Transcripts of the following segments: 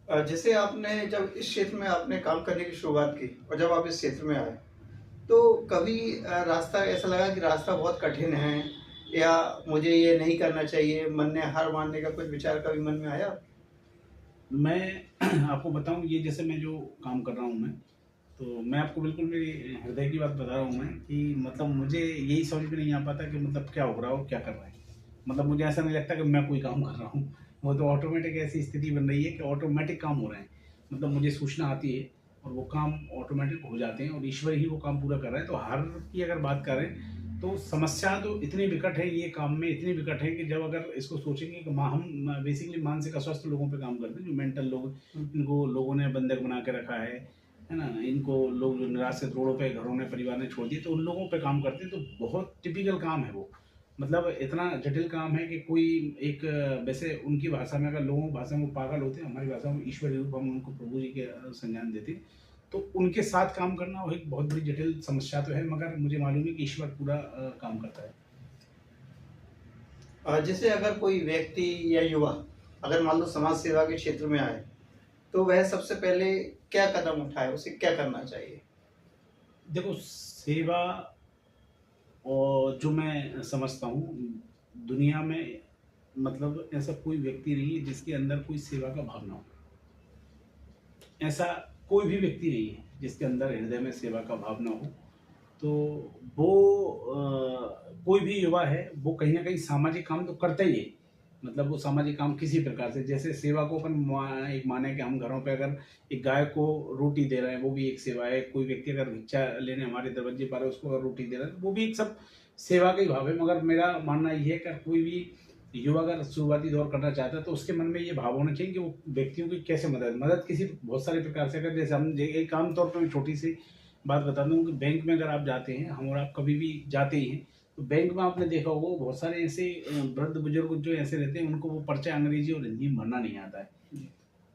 जैसे आपने जब इस क्षेत्र में आपने काम करने की शुरुआत की और जब आप इस क्षेत्र में आए, तो कभी रास्ता ऐसा लगा कि रास्ता बहुत कठिन है या मुझे ये नहीं करना चाहिए, मन में हार मानने का कुछ विचार कभी मन में आया? मैं आपको बताऊँ, ये जैसे मैं जो काम कर रहा हूँ मैं, तो मैं आपको बिल्कुल मेरी हृदय की बात बता रहा हूँ मैं कि मतलब मुझे यही समझ में नहीं आ पाता कि मतलब क्या हो रहा है और क्या कर रहा है। मतलब मुझे ऐसा नहीं लगता कि मैं कोई काम कर रहा हूँ। वो तो ऑटोमेटिक ऐसी स्थिति बन रही है कि ऑटोमेटिक काम हो रहे हैं। मतलब मुझे सूचना आती है और वो काम ऑटोमेटिक हो जाते हैं और ईश्वर ही वो काम पूरा कर रहा है। तो हार की अगर बात करें तो समस्या तो इतनी विकट है ये काम में, इतनी विकट है कि जब अगर इसको सोचेंगे कि हम बेसिकली मानसिक अस्वस्थ लोगों पे काम करते हैं, जो मेंटल लोग, हुँ। इनको लोगों ने बंधक बना के रखा है ना? इनको लोग जो निराश्रित रोडों पे घरों ने परिवार ने छोड़ दिए, तो उन लोगों पे काम करते हैं, तो बहुत टिपिकल काम है वो। मतलब इतना जटिल काम है कि कोई एक वैसे उनकी भाषा में, अगर लोगों की भाषा में वो पागल होते हैं, हमारी भाषा में ईश्वरी रूप हम उनको प्रभु जी के संज्ञान देते हैं। तो उनके साथ काम करना वो एक बहुत बड़ी जटिल समस्या तो है, मगर मुझे मालूम है कि ईश्वर पूरा काम करता है। जैसे अगर कोई व्यक्ति या युवा अगर मान लो समाज सेवा के क्षेत्र में आए, तो वह सबसे पहले क्या कदम उठाए? उसे क्या करना चाहिए? देखो, सेवा और जो मैं समझता हूँ, दुनिया में मतलब ऐसा कोई व्यक्ति नहीं है जिसके अंदर कोई सेवा का भाव ना हो। ऐसा कोई भी व्यक्ति नहीं है जिसके अंदर हृदय में सेवा का भाव ना हो। तो वो कोई भी युवा है, वो कहीं न कहीं सामाजिक काम तो करता ही है। मतलब वो सामाजिक काम किसी प्रकार से, जैसे सेवा को अपन एक माने कि हम घरों पे अगर एक गाय को रोटी दे रहे हैं, वो भी एक सेवा है। कोई व्यक्ति अगर भिक्षा लेने हमारे दरवाजे पर है, उसको अगर रोटी दे रहा है, तो वो भी एक सब सेवा का ही भाव है। मगर मेरा मानना ये है कि कोई भी युवा अगर शुरुआती दौर करना चाहता है, तो उसके मन में ये भाव होना चाहिए कि वो व्यक्तियों की कैसे मदद किसी बहुत सारे प्रकार से, अगर जैसे हम एक आम तौर पे मैं छोटी सी बात बता दूँ कि बैंक में अगर आप जाते हैं, हम और आप कभी भी जाते ही हैं, तो बैंक में आपने देखा होगा बहुत सारे ऐसे वृद्ध बुजुर्ग जो ऐसे रहते हैं, उनको वो पर्चा अंग्रेजी और हिंदी में भरना नहीं आता है। जी।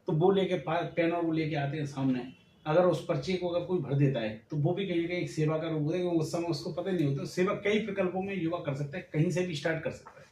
तो वो लेके पेन और वो लेके आते हैं सामने। अगर उस पर्ची को अगर कोई भर देता है, तो वो भी कहीं न कहीं एक सेवा का रूप होता है, क्योंकि उस समय उसको पता ही नहीं होता। सेवा कई विकल्पों में युवा कर सकता है, कहीं से भी स्टार्ट कर सकता है।